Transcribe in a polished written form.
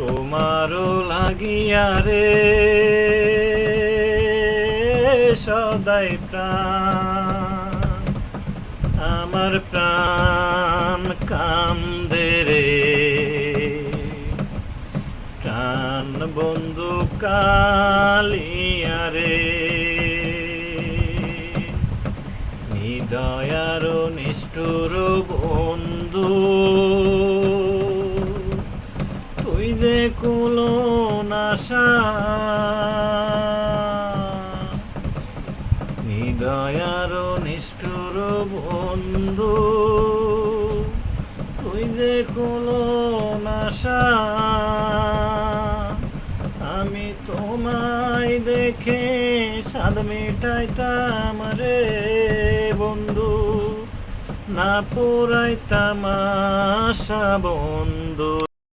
তোমারও লাগিয়া রে সদাই প্রাণ, আমার প্রাণ কান্দে রে। প্রাণ বন্ধু কালিয়া রে, নিদয়ার নিষ্ঠুর বন্ধু, তুই যে কুলো নাশা। নিদয়ার নিষ্ঠুর বন্ধু, তুই যে কুলো নাশা। আমি তোমায় দেখে সাদ মেটাইতাম রে বন্ধু, না পুরাইতাম আশা বন্ধু।